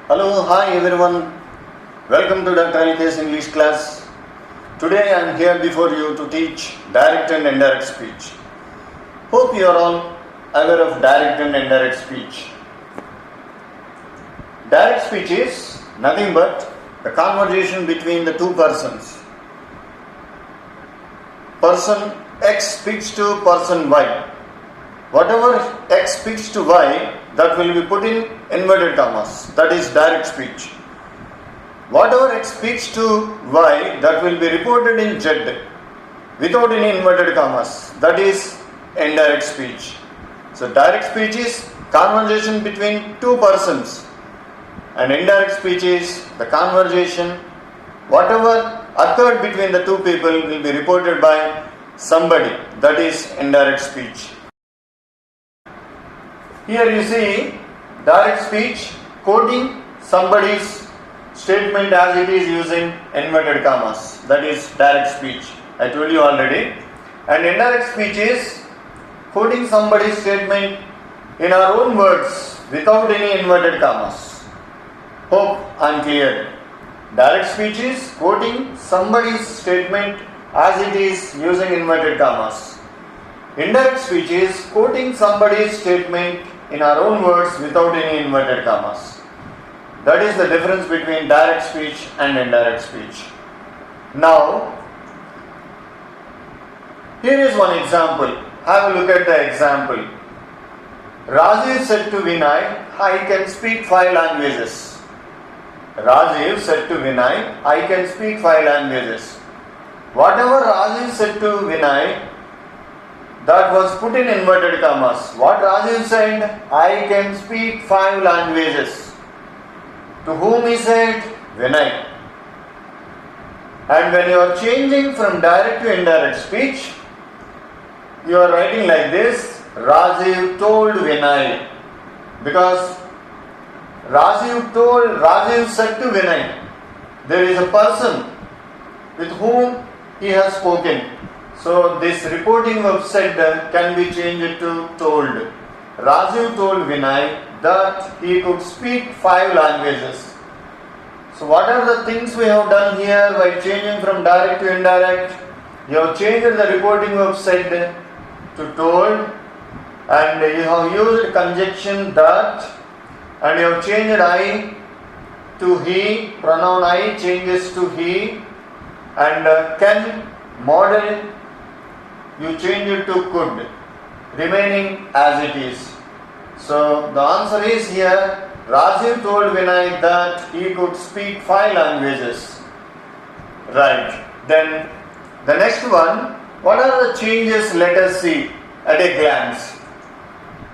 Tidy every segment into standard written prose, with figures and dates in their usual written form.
Hello, hi everyone. Welcome to Dr. LK's English class. Today I am here before you to teach direct and indirect speech. Hope you are all aware of direct and indirect speech. Direct speech is nothing but the conversation between the two persons. Person X speaks to person Y. Whatever X speaks to Y, that will be put in inverted commas. That is direct speech. Whatever X speaks to Y, that will be reported in Z without any inverted commas. That is indirect speech. So direct speech is conversation between two persons, and indirect speech is the conversation, whatever occurred between the two people will be reported by somebody. That is indirect speech. Here you see direct speech quoting somebody's statement as it is using inverted commas. That is direct speech. I told you already. And indirect speech is quoting somebody's statement in our own words without any inverted commas. Hope I am clear. Direct speech is quoting somebody's statement as it is using inverted commas. Indirect speech is quoting somebody's statement in our own words without any inverted commas. That is the difference between direct speech and indirect speech. Now, here is one example. Have a look at the example. Rajiv said to Vinay, I can speak 5 languages. Rajiv said to Vinay, I can speak 5 languages. Whatever Rajiv said to Vinay, that was put in inverted commas. What Rajiv said, I can speak 5 languages. To whom he said? Vinay. And when you are changing from direct to indirect speech, you are writing like this, Rajiv told Vinay. Because Rajiv said to Vinay, there is a person with whom he has spoken. So this reporting verb said can be changed to told. Rajiv told Vinay that he could speak 5 languages. So what are the things we have done here by changing from direct to indirect? You have changed the reporting verb said to told, and you have used conjunction that, and you have changed I to he, pronoun I changes to he, and can, model, you change it to could, remaining as it is. So the answer is here, Rajiv told Vinay that he could speak 5 languages. Right. Then the next one, what are the changes? Let us see at a glance.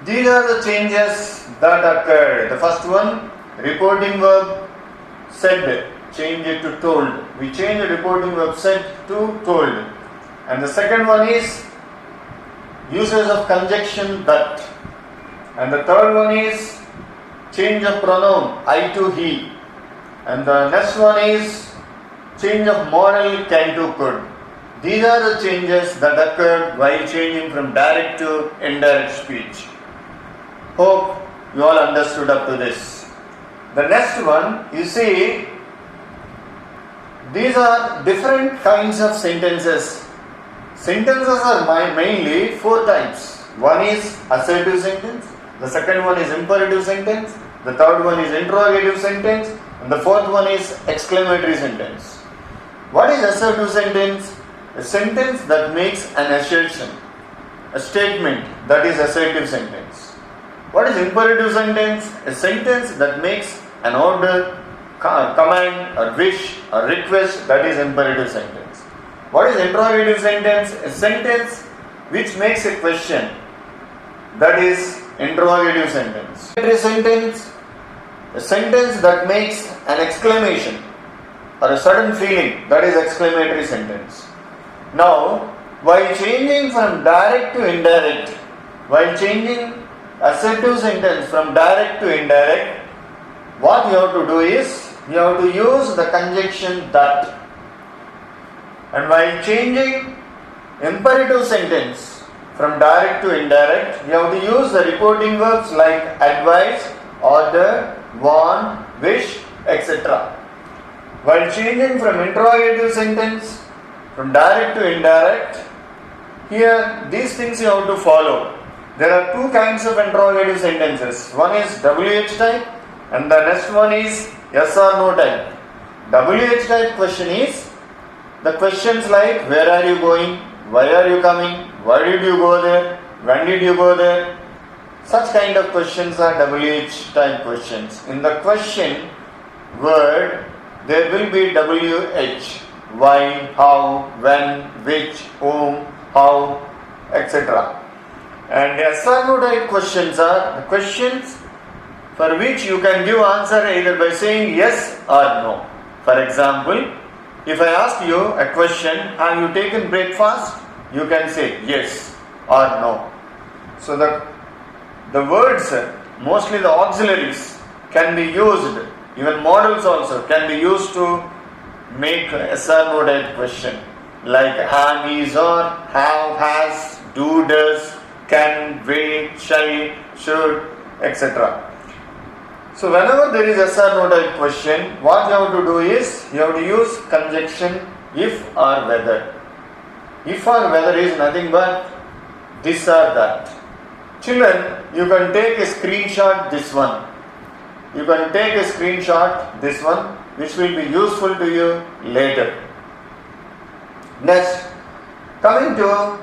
These are the changes that occurred. The first one, reporting verb said, change it to told. We change the reporting verb said to told. And the second one is usage of conjunction that. And the third one is change of pronoun I to he. And the next one is change of modal can to could. These are the changes that occurred while changing from direct to indirect speech. Hope you all understood up to this. The next one, you see, these are different kinds of sentences. Sentences are mainly 4 types. One is assertive sentence, the second one is imperative sentence, the third one is interrogative sentence, and the fourth one is exclamatory sentence. What is assertive sentence? A sentence that makes an assertion, a statement, that is assertive sentence. What is imperative sentence? A sentence that makes an order, command, or wish, or request, that is imperative sentence. What is interrogative sentence? A sentence which makes a question, that is interrogative sentence. Sentence, a sentence that makes an exclamation or a sudden feeling, that is exclamatory sentence. Now, while changing from direct to indirect, while changing assertive sentence from direct to indirect, what you have to do is, you have to use the conjunction that. And while changing imperative sentence from direct to indirect, you have to use the reporting verbs like advise, order, warn, wish, etc. While changing from interrogative sentence from direct to indirect, here these things you have to follow. There are two kinds of interrogative sentences. One is WH type and the next one is yes or no type. WH type question is the questions like where are you going, why are you coming, why did you go there, when did you go there. Such kind of questions are WH type questions. In the question word there will be WH, why, how, when, which, whom, how, etc. And yes or no type questions are the questions for which you can give answer either by saying yes or no. For example, if I ask you a question, have you taken breakfast? You can say yes or no. So the words, mostly the auxiliaries, can be used, even models also can be used to make a yes or no type question. Like have, is, or, have, has, do, does, can, will, shall, should, etc. So whenever there is yes or no type question, what you have to do is, you have to use conjunction if or whether. If or whether is nothing but this or that. Children, you can take a screenshot this one. You can take a screenshot this one, which will be useful to you later. Next, coming to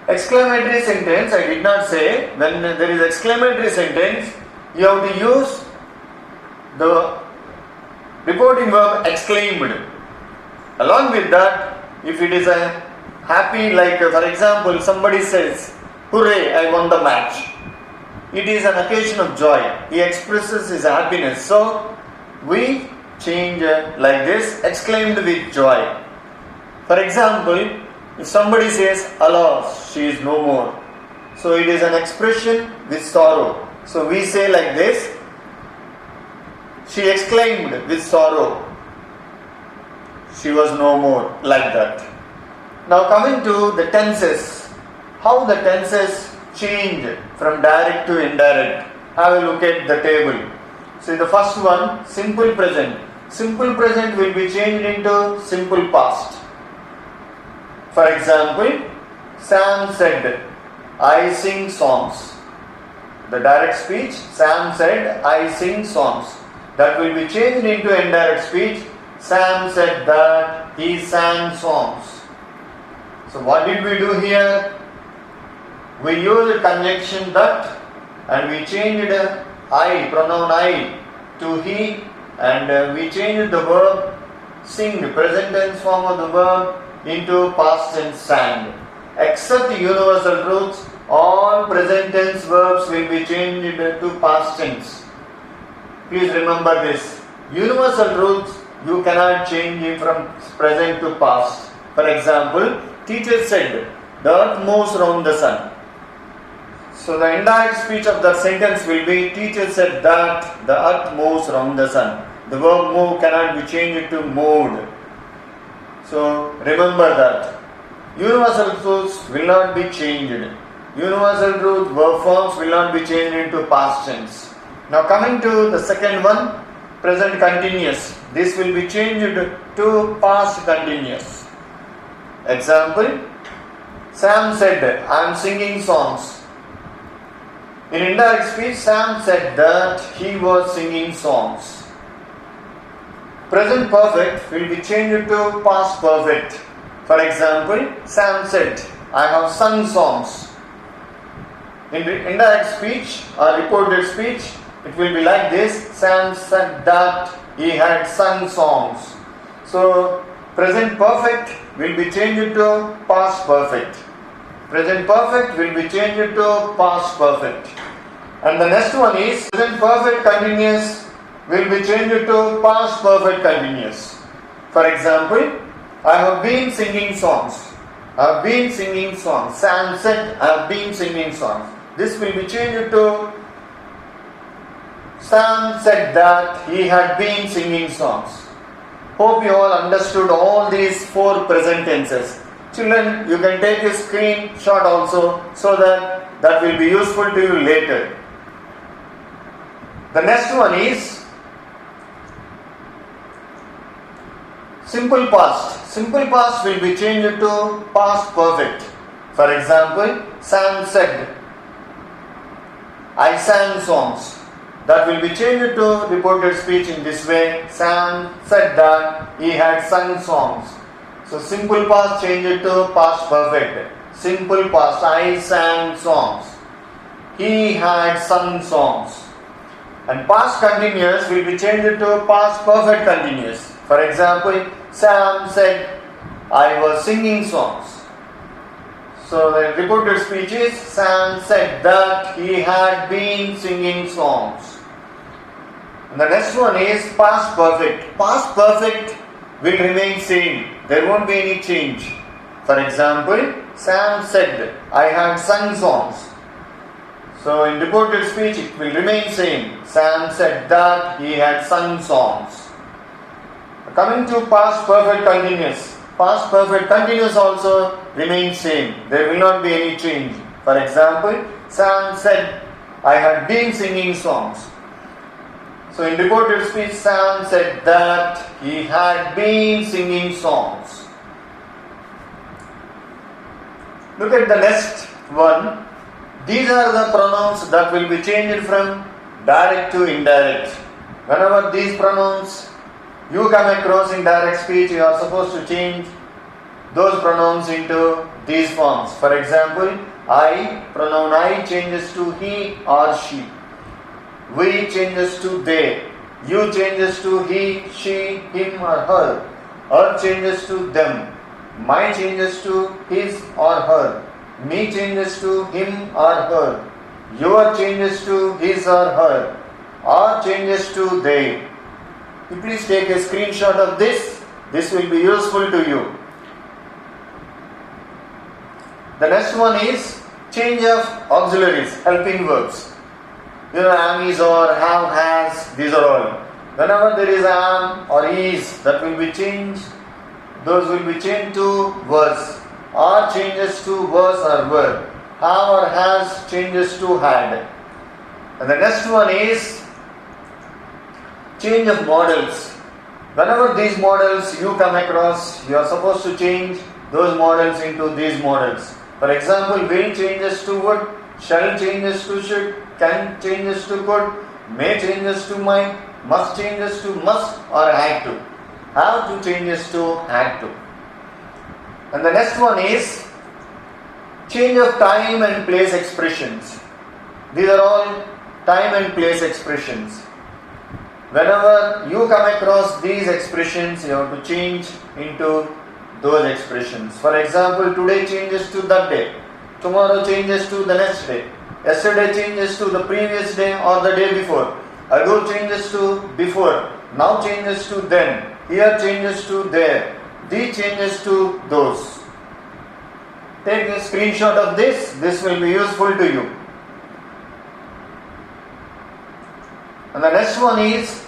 exclamatory sentence, I did not say, when there is exclamatory sentence, you have to use the reporting verb exclaimed. Along with that, if it is a happy, like for example, somebody says, hooray, I won the match. It is an occasion of joy. He expresses his happiness. So, we change like this, exclaimed with joy. For example, if somebody says, alas, she is no more. So, it is an expression with sorrow. So, we say like this, she exclaimed with sorrow, she was no more, like that. Now coming to the tenses, how the tenses change from direct to indirect. Have a look at the table. See the first one, simple present. Simple present will be changed into simple past. For example, Sam said, I sing songs. The direct speech, Sam said, I sing songs. That will be changed into indirect speech. Sam said that he sang songs. So what did we do here? We used conjunction that and we changed I, pronoun I, to he, and we changed the verb sing, present tense form of the verb, into past tense sang. Except universal truths, all present tense verbs will be changed to past tense. Please remember this. Universal truths you cannot change it from present to past. For example, teacher said, the earth moves around the sun. So the indirect speech of the sentence will be, teacher said that the earth moves around the sun. The verb move cannot be changed to moved. So remember that. Universal truths will not be changed. Universal truth verb forms will not be changed into past tense. Now coming to the second one, present continuous. This will be changed to past continuous. Example, Sam said, I am singing songs. In indirect speech, Sam said that he was singing songs. Present perfect will be changed to past perfect. For example, Sam said, I have sung songs. In the indirect speech or reported speech, it will be like this, Sam said that he had sung songs. So, present perfect will be changed to past perfect. Present perfect will be changed to past perfect. And the next one is, present perfect continuous will be changed to past perfect continuous. For example, I have been singing songs. I have been singing songs. Sam said, I have been singing songs. This will be changed to Sam said that he had been singing songs. Hope you all understood all these four present tenses. Children, you can take a screenshot also so that will be useful to you later. The next one is Simple past. Simple past will be changed to past perfect. For example, Sam said, I sang songs. That will be changed to reported speech in this way. Sam said that he had sung songs. So simple past changed to past perfect. Simple past, I sang songs. He had sung songs. And past continuous will be changed to past perfect continuous. For example, Sam said, I was singing songs. So the reported speech is, Sam said that he had been singing songs. And the next one is past perfect. Past perfect will remain same. There won't be any change. For example, Sam said, I had sung songs. So in reported speech it will remain same. Sam said that he had sung songs. Coming to past perfect continuous. Past perfect continuous also remains same. There will not be any change. For example, Sam said, I had been singing songs. So in reported speech, Sam said that he had been singing songs. Look at the next one. These are the pronouns that will be changed from direct to indirect. Whenever these pronouns you come across in direct speech, you are supposed to change those pronouns into these forms. For example, I, pronoun I changes to he or she. We changes to they. You changes to he, she, him or her changes to them. My changes to his or her. Me changes to him or her. Your changes to his or her. Our changes to they. You please take a screenshot of this. This will be useful to you. The next one is change of auxiliaries, helping verbs. Am, is, or, have, has, these are all. Whenever there is am or is, that will be changed. Those will be changed to was. Are changes to was or were. Have or has changes to had. And the next one is change of models. Whenever these models you come across, you are supposed to change those models into these models. For example, will changes to would, shall changes to should, can changes to could, may changes to might, must changes to must or had to. Have to changes to had to. And the next one is change of time and place expressions. These are all time and place expressions. Whenever you come across these expressions, you have to change into those expressions. For example, today changes to that day. Tomorrow changes to the next day. Yesterday changes to the previous day or the day before. Ago changes to before. Now changes to then. Here changes to there. These changes to those. Take a screenshot of this. This will be useful to you. And the next one is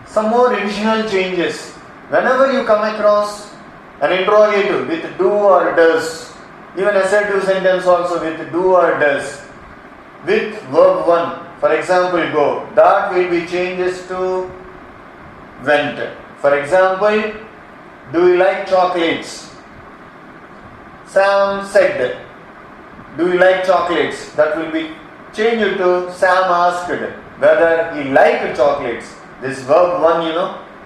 some more additional changes. Whenever you come across an interrogative with do or does, even assertive sentence also with do or does, with verb 1, for example, go, that will be changes to went. For example, do you like chocolates? Sam said, do you like chocolates? That will be changed to Sam asked whether he liked chocolates. This verb 1,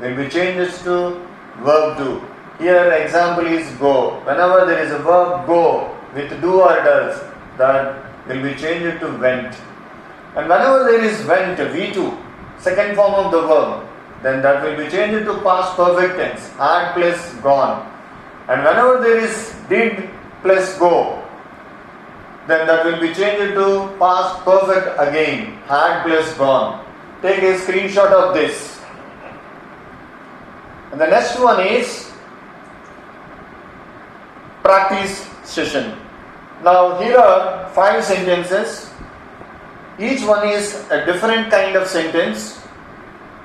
will be changed to verb 2. Here example is go. Whenever there is a verb go with do or does, that will be changed to went. And whenever there is went, V2, second form of the verb, then that will be changed to past perfect tense, had plus gone. And whenever there is did plus go, then that will be changed to past perfect again, had plus gone. Take a screenshot of this. And the next one is practice session. Now here are 5 sentences. Each one is a different kind of sentence.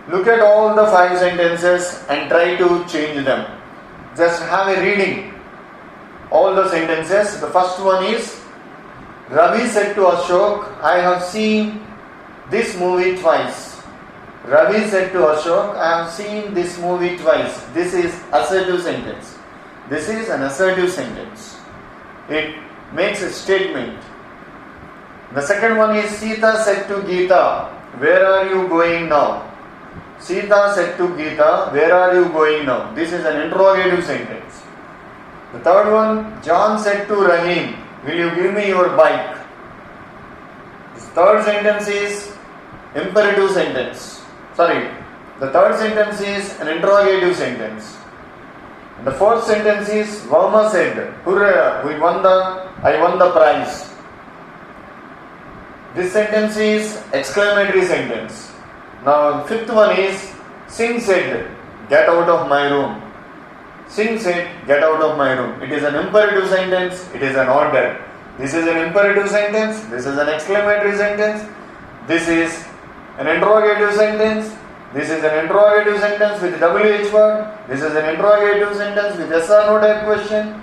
Look at all the 5 sentences and try to change them. Just have a reading. All the sentences. The first one is, Ravi said to Ashok, I have seen this movie twice. Ravi said to Ashok, I have seen this movie twice. This is assertive sentence. This is an assertive sentence. It makes a statement. The second one is Sita said to Geeta, where are you going now? Sita said to Geeta, where are you going now? This is an interrogative sentence. The third one, John said to Rahim, will you give me your bike? The third sentence is imperative sentence. The third sentence is an interrogative sentence. And the fourth sentence is Varma said, hurrah, I won the prize. This sentence is exclamatory sentence. Now fifth one is Singh said, get out of my room. Singh said, get out of my room. It is an imperative sentence, it is an order. This is an imperative sentence, this is an exclamatory sentence, this is an interrogative sentence, this is an interrogative sentence with WH word, this is an interrogative sentence with yes or no type question,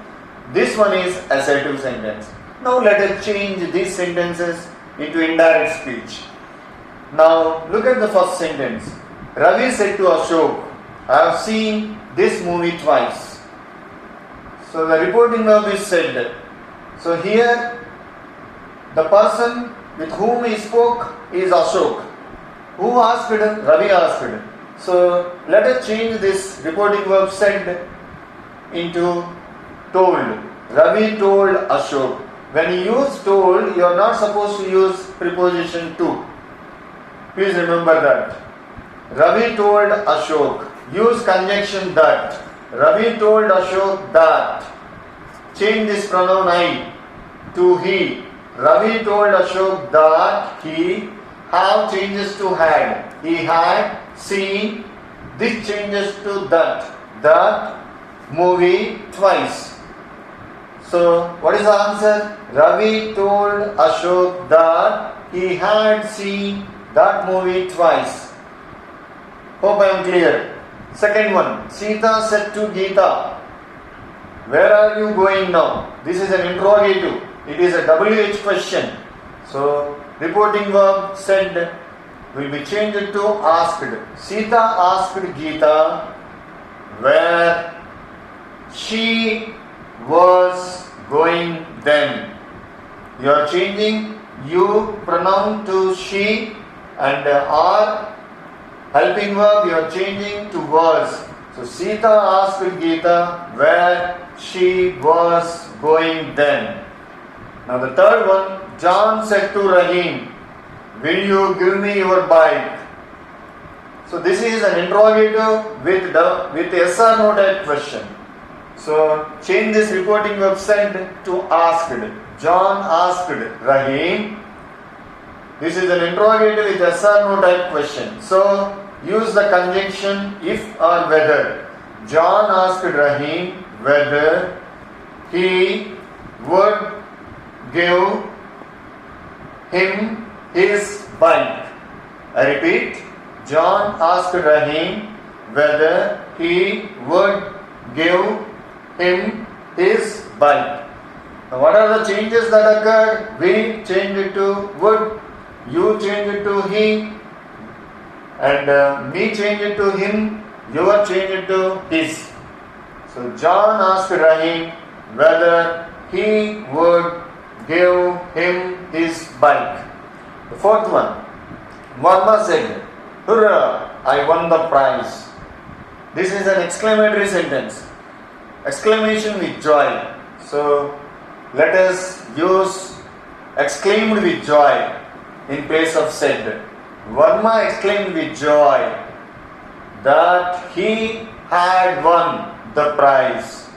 this one is assertive sentence. Now let us change these sentences into indirect speech. Now look at the first sentence. Ravi said to Ashok, I have seen this movie twice. So the reporting verb is said. So here the person with whom he spoke is Ashok. Who asked him? Ravi asked him. So let us change this reporting verb said into told. Ravi told Ashok. When you use told, you are not supposed to use preposition to. Please remember that. Ravi told Ashok. Use conjunction that. Ravi told Ashok that. Change this pronoun I to he. Ravi told Ashok that he. Have changes to had. He had seen. This changes to that. That movie twice. So what is the answer? Ravi told Ashok that he had seen that movie twice. Hope I am clear. Second one, Sita said to Geeta, where are you going now? This is an interrogative. It is a WH question. So reporting verb said will be changed to asked. Sita asked Geeta where she was going then. You are changing you pronoun to she and are helping verb you are changing to was. So Sita asked Geeta where she was going then. Now the third one, John said to Rahim, will you give me your bike? So this is an interrogative with yes or no type question. So change this reporting verb said to asked. John asked Rahim. This is an interrogative with yes or no type question. So use the conjunction if or whether. John asked Rahim whether he would give him his bike. I repeat, John asked Rahim whether he would give him his bike. Now what are the changes that occurred? We changed it to would, you changed it to he, and me changed it to him, you are changed it to his. So John asked Rahim whether he would give him his bike. The fourth one, Varma said, hurrah, I won the prize. This is an exclamatory sentence. Exclamation with joy. So let us use exclaimed with joy in place of said. Varma exclaimed with joy that he had won the prize.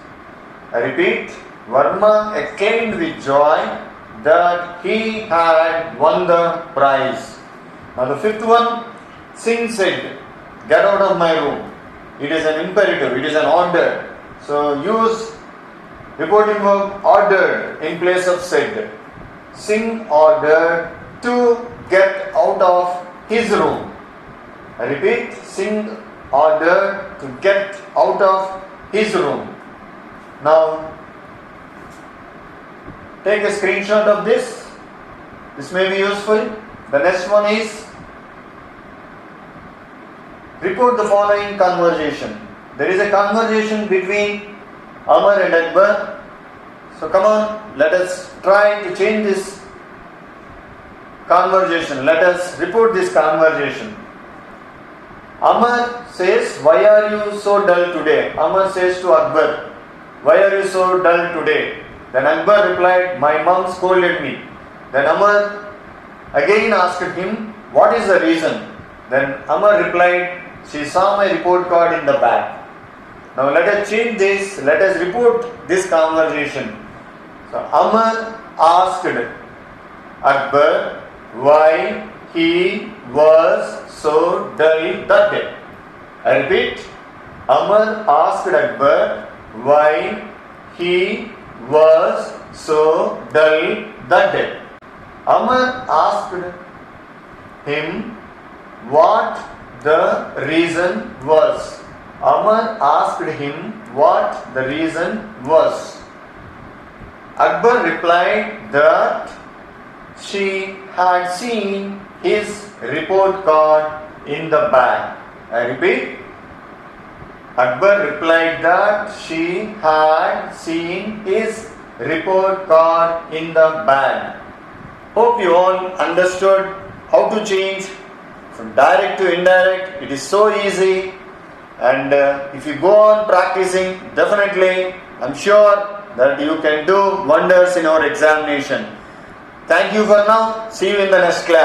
I repeat, Varma exclaimed with joy that he had won the prize. Now the fifth one, Singh said, get out of my room. It is an imperative, it is an order. So use reporting verb ordered in place of said. Singh ordered to get out of his room. I repeat, Singh ordered to get out of his room. Now take a screenshot of this. This may be useful. The next one is report the following conversation. There is a conversation between Amar and Akbar. So come on, let us try to change this conversation. Let us report this conversation. Amar says, "Why are you so dull today?" Amar says to Akbar, "Why are you so dull today?" Then Akbar replied, "My mom scolded me." Then Amar again asked him, "What is the reason?" Then Amar replied, "She saw my report card in the bag." Now let us change this. Let us report this conversation. So Amar asked Akbar why he was so dull that day. I repeat, Amar asked Akbar why he was so dull that day. Amar asked him what the reason was. Amar asked him what the reason was. Akbar replied that she had seen his report card in the bag. I repeat, Akbar replied that she had seen his report card in the bag. Hope you all understood how to change from direct to indirect. It is so easy, and if you go on practicing, definitely I'm sure that you can do wonders in our examination. Thank you for now. See you in the next class.